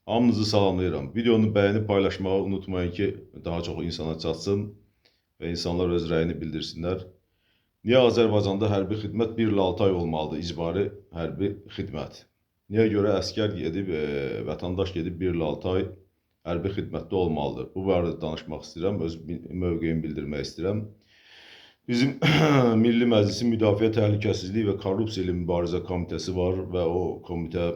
Hamınızı salamlayıram. Videonu bəyənib paylaşmağı unutmayın ki, daha çox insana çatsın və insanlar öz rəyini bildirsinlər. Niyə Azərbaycanda hərbi xidmət 1 il 6 ay olmalıdır, icbari hərbi xidmət? Niyə görə əskər gedib, vətəndaş gedib 1 il 6 ay hərbi xidmətdə olmalıdır? Bu barədə danışmaq istəyirəm, öz mövqeyimi bildirmək istəyirəm. Bizim Milli Məclisin Müdafiə Təhlükəsizliyi və Korrupsiya ilə Mübarizə Komitəsi var və o komitə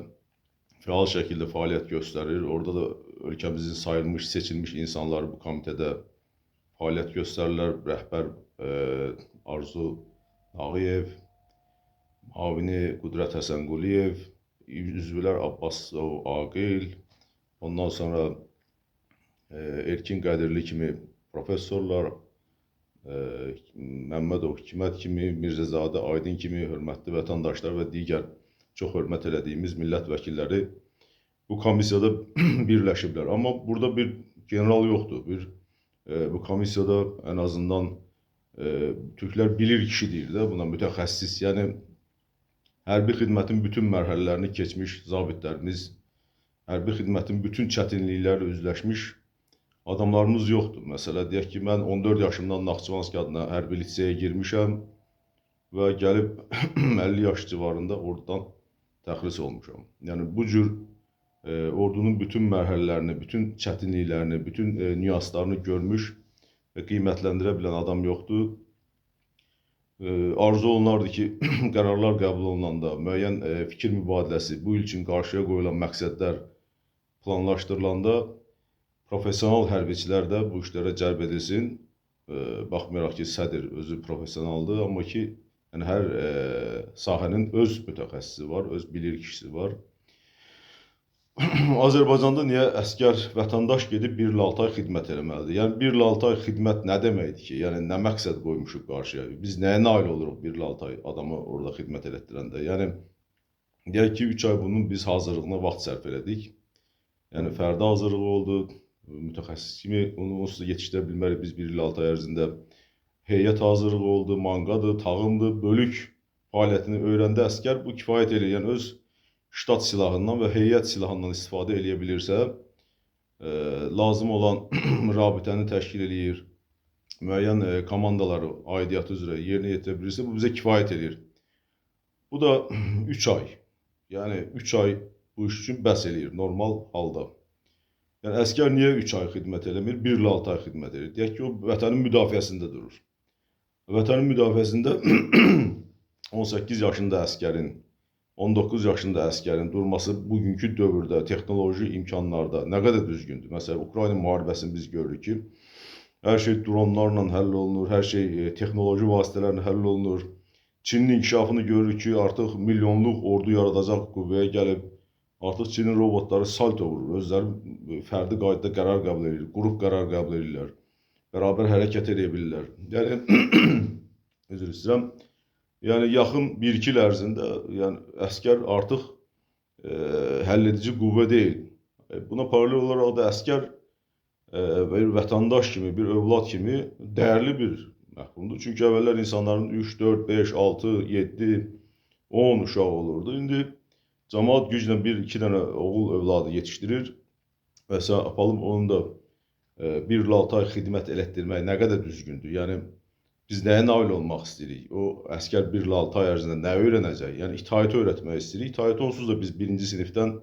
fəal şəkildə fəaliyyət göstərir. Orada da ölkəmizin sayılmış, seçilmiş insanlar bu komitədə fəaliyyət göstərirlər. Rəhbər Arzu Ağayev, müavini Qudrət Həsənquliyev, üzvlər Abbasov Aqil, ondan sonra Erkin Qədirli kimi professorlar, Məmmədov Hikmət kimi, Mirzəzadə Aydın kimi hörmətli vətəndaşlar və digər çox hörmət elədiyimiz millət vəkilləri bu komissiyada birləşiblər. Amma burada bir general yoxdur. Bu komissiyada ən azından Türklər bilir kişi deyir də, buna mütəxəssis. Yəni hərbi xidmətin bütün mərhələlərini keçmiş zabitlərimiz, hərbi xidmətin bütün çətinliklərlə üzləşmiş adamlarımız yoxdur. Məsələ deyək ki, mən 14 yaşımdan Naxçıvanski adına hərbi liseyə girmişəm və gəlib 50 yaş civarında oradan təxris olmuşam. Yəni bu cür ordunun bütün mərhələlərini, bütün çətinliklərini, bütün nüanslarını görmüş və qiymətləndirə bilən adam yoxdur. Arzu olunardı ki, qərarlar qəbul olunanda müəyyən fikir mübadiləsi, bu il üçün qarşıya qoyulan məqsədlər planlaşdırılanda professional hərbiçilər də bu işlərə cəlb edilsin. Baxmayaraq ki, sədr özü professionaldır, amma ki, yəni hər sahənin öz mütəxəssisi var, öz bilir kişisi var. Azərbaycanda niyə əskər vətəndaş gedib 1 il 6 ay xidmət eləməlidir? Yəni 1 il 6 ay xidmət nə deməkdir ki? Yəni nə məqsəd qoymuşuq qarşıya? Biz nəyə nail oluruq 1 il 6 ay adamı orada xidmət elətdirəndə? Yəni deyək ki, 3 ay bunun biz hazırlığına vaxt sərf elədik. Yəni fərdi hazırlığı oldu. Mütəxəssis kimi onu onsuz da yetişdirə bilmərik biz 1 il 6 ay ərzində. Heyət hazırlığı oldu, manqadır, tağımdır, bölük fəaliyyətini öyrəndə əskər bu kifayət eləyir. Yəni öz ştat silahından və heyət silahından istifadə eləyə bilirsə, lazım olan rabitəni təşkil eləyir, müəyyən komandaları aidiyyatı üzrə yerinə yetirə bilirsə, bu bizə kifayət eləyir. Bu da 3 ay. Yəni 3 ay bu iş üçün bəs eləyir normal halda. Yəni əskər niyə 3 ay xidmət eləmir, 1 il 6 ay xidmət edir? Deyək ki, o vətənin müdafiəsində durur. Vətənin müdafiəsində 18 yaşında əskərin, 19 yaşında əskərin durması bugünkü dövrdə, texnoloji imkanlarda nə qədər düzgündür? Məsələn, Ukrayna müharibəsini biz görürük ki, hər şey dronlarla həll olunur, hər şey texnoloji vasitələrlə həll olunur. Çinin inkişafını görürük ki, artıq milyonluq ordu yaradacaq qüvvəyə gəlib, artıq Çinin robotları salto vurur, özləri fərdi qaydada qərar qəbul edir, qrup qərar qəbul edirlər, bərabər hərəkət edə bilirlər. Yəni, üzr istəyirəm, yəni yaxın 1-2 il ərzində yəni, əskər artıq həlledici qüvvə deyil. Buna paralel olaraq da əskər bir vətəndaş kimi, bir övlad kimi dəyərli bir məhkumdur. Çünki əvvəllər insanların 3, 4, 5, 6, 7, 10 uşaq olurdu. İndi cəmaət güclə 1-2 dənə oğul övladı yetişdirir və sən apalım onun da 1 il 6 ay xidmət elətdirmək nə qədər düzgündür. Yəni, biz nəyə nail olmaq istəyirik? O əskər 1 il 6 ay ərzində nə öyrənəcək? Yəni, itaəti öyrətmək istəyirik. İtaəti onsuz da biz 1-ci sinifdən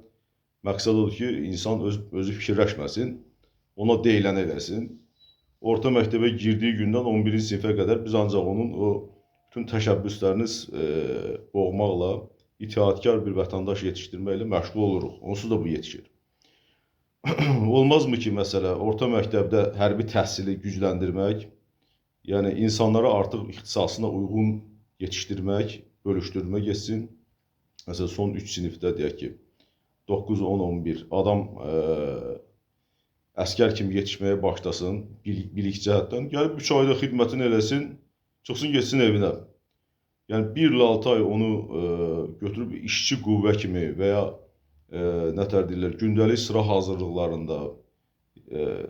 məqsəd odur ki, insan özü fikirləşməsin, ona deyilən eləsin. Orta məktəbə girdiyi gündən 11-ci sinifə qədər biz ancaq onun o bütün təşəbbüslərini boğmaqla, itaətkar bir vətəndaş yetişdirməklə məşğul oluruq. Onsuz da bu yetişir. Olmazmı ki, məsələ, orta məktəbdə hərbi təhsili gücləndirmək, yəni insanları artıq ixtisasına uyğun yetişdirmək, bölüşdürmək etsin. Məsələn, son 3 sinifdə deyək ki, 9, 10, 11 adam əskər kimi yetişməyə başlasın, bilik cəhətdən, gəlib 3 ayda xidmətini eləsin, çıxsın, geçsin evinə. Yəni 1 il 6 ay onu götürüb işçi qüvvə kimi və ya nə tər deyirlər, gündəlik sıra hazırlıqlarında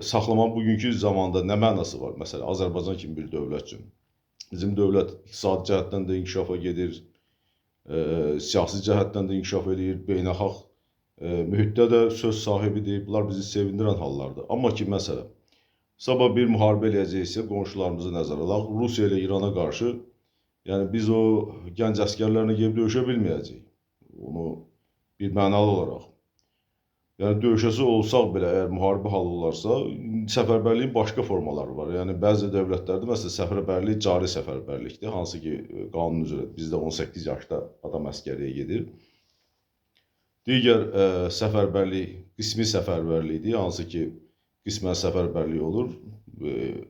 saxlamanın bugünkü zamanda nə mənası var? Məsələn, Azərbaycan kimi bir dövlət üçün. Bizim dövlət iqtisadi cəhətdən də inkişafa gedir, siyasi cəhətdən də inkişaf edir, beynəlxalq mühitdə də söz sahibidir. Bunlar bizi sevindirən hallardır. Amma ki, məsələn, sabah bir müharibə eləyəcəksə, qonşularımızı nəzərə alaq, Rusiya ilə İrana qarşı, yəni biz o gənc əsgərlərlə gedib döyüşə bilməyəcəyik. Onu bir mənalı olaraq. Yəni döyüşəsi olsaq belə, əgər müharibə halı olarsa, səfərbərliyin başqa formaları var. Yəni bəzi dövlətlərdə məsələn səfərbərlik cari səfərbərlikdir, hansı ki qanun üzrə bizdə 18 yaşda adam əsgərliyə gedir. Digər səfərbərlik qismi səfərbərlikdir, hansı ki qismən səfərbərlik olur.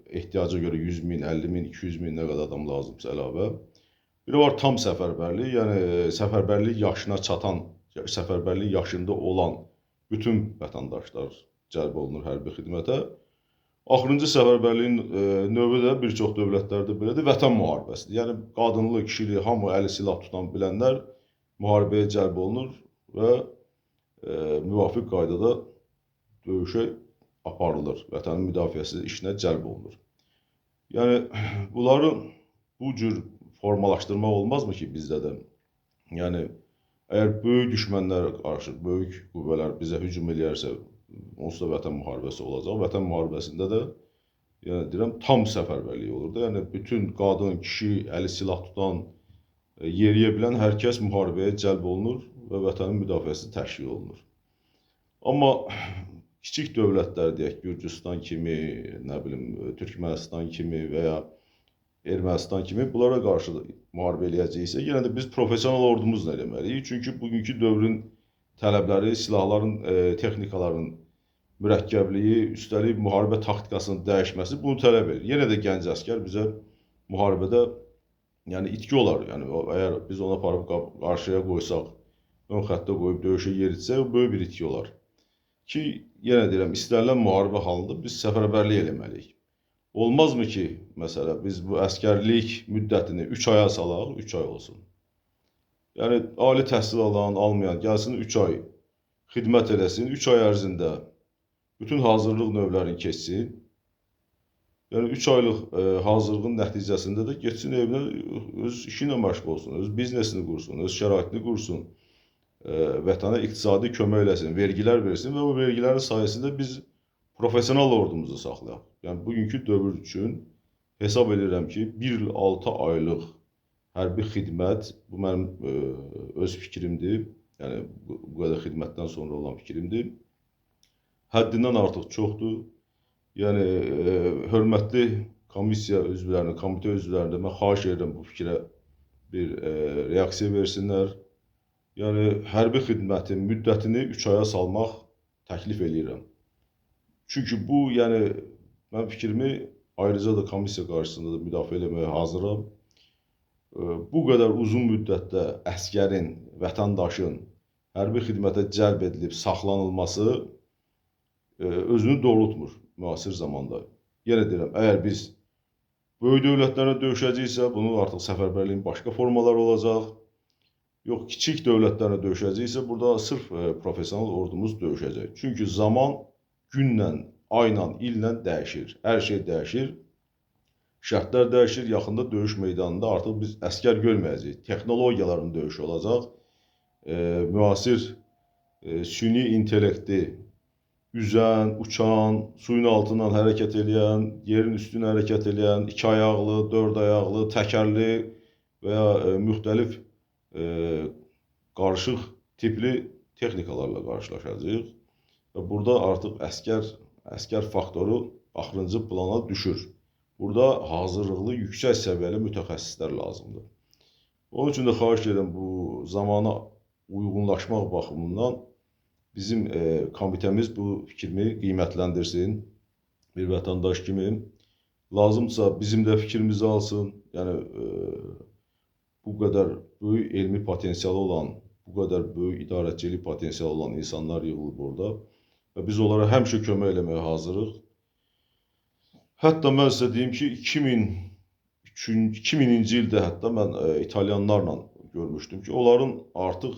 Ehtiyaca görə 100 min, 50 min, 200 min nə qədər adam lazımsa əlavə. Biri var tam səfərbərlik, yəni səfərbərlik yaşına çatan, səfərbərlik yaşında olan bütün vətəndaşlar cəlb olunur hərbi xidmətə. Axırıncı səfərbərliyin növü də bir çox dövlətlərdə belədir, vətən müharibəsidir. Yəni qadınlı, kişili, hamı əli silah tutan bilənlər müharibəyə cəlb olunur və müvafiq qaydada döyüşə aparılır, vətənin müdafiəsi işinə cəlb olunur. Yəni bunları bu cür formalaşdırmaq olmazmı ki bizdə də? Yəni əgər böyük düşmənlərə qarşı böyük qüvvələr bizə hücum eləyərsə, onsuz da vətən müharibəsi olacaq. Vətən müharibəsində də yəni deyirəm tam səfərbərlik olur da. Yəni bütün qadın, kişi, əli silah tutan, yeriyə bilən hər kəs müharibəyə cəlb olunur və vətənin müdafiəsi təşkil olunur. Amma kiçik dövlətlər deyək, Gürcüstan kimi, nə bilim, Türkmənistan kimi və ya Ermənistan kimi bunlara qarşı müharibə eləyəcəksə, yenə də biz professional ordumuzla eləməliyik. Çünki bugünkü dövrün tələbləri, silahların, texnikaların mürəkkəbliyi, üstəlik müharibə taktikasının dəyişməsi bunu tələb edir. Yenə də gənc əsgər bizə müharibədə yəni itki olar. Yəni əgər biz ona aparıb qarşıya qoysaq, ön xəttə qoyub döyüşə yeritsək, o böyük bir itki olar. Ki, yenə deyirəm, istənilən müharibə halında biz səfərbərlik eləməliyik. Olmazmı ki, məsələn, biz bu əskərlik müddətini 3 aya salaq, 3 ay olsun. Yəni, ali təhsil alan, almayan gəlsin 3 ay xidmət eləsin, 3 ay ərzində bütün hazırlıq növlərini keçsin. Yəni, 3 aylıq hazırlığın nəticəsində də geçsin evinə, öz işi ilə məşğul olsun, öz biznesini qursun, öz şəraitini qursun, vətənə iqtisadi kömək eləsin, vergilər versin və bu vergilərin sayəsində biz professional ordumuzu saxlayaq. Yəni, bugünkü dövr üçün hesab edirəm ki, 1 il 6 aylıq hərbi xidmət, bu mənim öz fikrimdir, yəni bu qədər xidmətdən sonra olan fikrimdir, həddindən artıq çoxdur. Yəni, hörmətli komissiya üzvlərini, komitə üzvlərini mən xahiş edirəm bu fikrə bir reaksiya versinlər. Yəni, hərbi xidmətin müddətini 3 aya salmaq təklif edirəm. Çünki bu, yəni, mən fikrimi ayrıca da komissiya qarşısında da müdafiə eləməyə hazıram. Bu qədər uzun müddətdə əskərin, vətəndaşın hərbi xidmətə cəlb edilib saxlanılması özünü doğrultmur müasir zamanda. Yenə deyirəm, əgər biz böyük dövlətlərlə döyüşəcəksə, bunun artıq səfərbərliyin başqa formaları olacaq. Yox, kiçik dövlətlərlə döyüşəcəksə, burada sırf professional ordumuz döyüşəcək. Çünki zaman günlə, ayla, illə dəyişir. Hər şey dəyişir. Şərtlər dəyişir. Yaxında döyüş meydanında artıq biz əskər görməyəcəyik. Texnologiyaların döyüşü olacaq. Müasir süni intellekti, üzən, uçan, suyun altından hərəkət edən, yerin üstünə hərəkət edən, 2 ayaqlı, 4 ayaqlı, təkərli və ya müxtəlif qarışıq tipli texnikalarla qarşılaşacağıq. Və burada artıq əskər faktoru axırıncı plana düşür. Burada hazırlıqlı, yüksək səviyyəli mütəxəssislər lazımdır. Onun üçün də xahiş edirəm bu zamana uyğunlaşmaq baxımından bizim komitəmiz bu fikrimi qiymətləndirsin. Bir vətəndaş kimi lazımsa bizim də fikrimizi alsın. Yəni bu qədər böyük elmi potensialı olan, bu qədər böyük idarəçilik potensialı olan insanlar yığılıb orada. Və biz onlara həmişə kömək eləməyə hazırıq. Hətta mən sizə deyim ki, 2000-ci ildə hətta mən İtalyanlarla görmüşdüm ki, onların artıq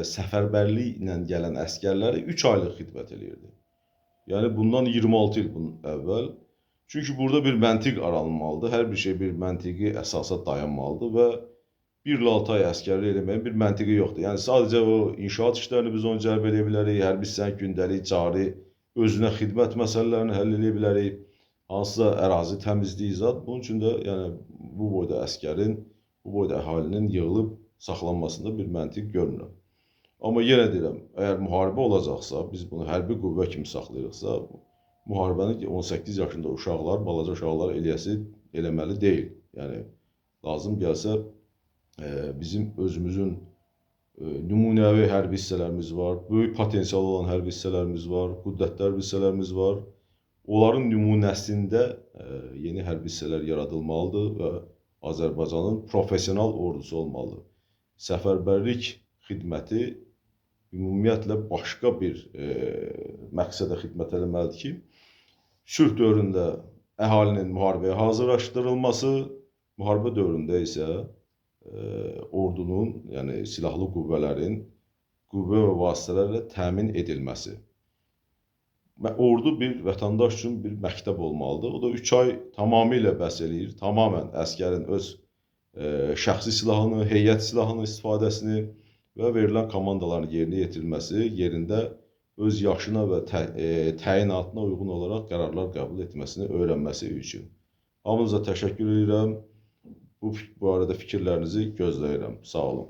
səfərbərlik ilə gələn əskərləri 3 aylıq xidmət edirdi. Yəni bundan 26 il əvvəl. Çünki burada bir məntiq aranmalıdır. Hər bir şey bir məntiqi əsasa dayanmalıdır və 1 il 6 ay əsgərlik eləməyin bir məntiqi yoxdur. Yəni sadəcə o inşaat işlərini biz onu cəlb edə bilərik, hərbi hissənin gündəlik, cari, özünə xidmət məsələlərini həll edə bilərik. Hansısa ərazi təmizliyi zad. Bunun üçün də yəni bu boyda əsgərin, bu boyda əhalinin yığılıb saxlanmasında bir məntiq görmürəm. Amma yenə deyirəm, əgər müharibə olacaqsa, biz bunu hərbi qüvvə kimi saxlayırıqsa, müharibəni 18 yaşında uşaqlar, balaca uşaqlar eləməli deyil. Yəni lazım gəlsə bizim özümüzün nümunəvi hərbi hissələrimiz var, böyük potensial olan hərbi hissələrimiz var, qüddətli hərbi hissələrimiz var. Onların nümunəsində yeni hərbi hissələr yaradılmalıdır və Azərbaycanın profesional ordusu olmalıdır. Səfərbərlik xidməti ümumiyyətlə başqa bir məqsədə xidmət eləməlidir ki, sülh dövründə əhalinin müharibəyə hazırlaşdırılması, müharibə dövründə isə ordunun, yəni silahlı qüvvələrin qüvvə və vasitələrlə təmin edilməsi. Və ordu bir vətəndaş üçün bir məktəb olmalıdır. O da 3 ay tamamilə bəs eləyir. Tamamən əskərin öz şəxsi silahını, heyət silahının istifadəsini və verilən komandaların yerinə yetirilməsi, yerində öz yaşına və təyinatına uyğun olaraq qərarlar qəbul etməsini öyrənməsi üçün. Hamınıza təşəkkür edirəm. Bu barədə fikirlərinizi gözləyirəm. Sağ olun.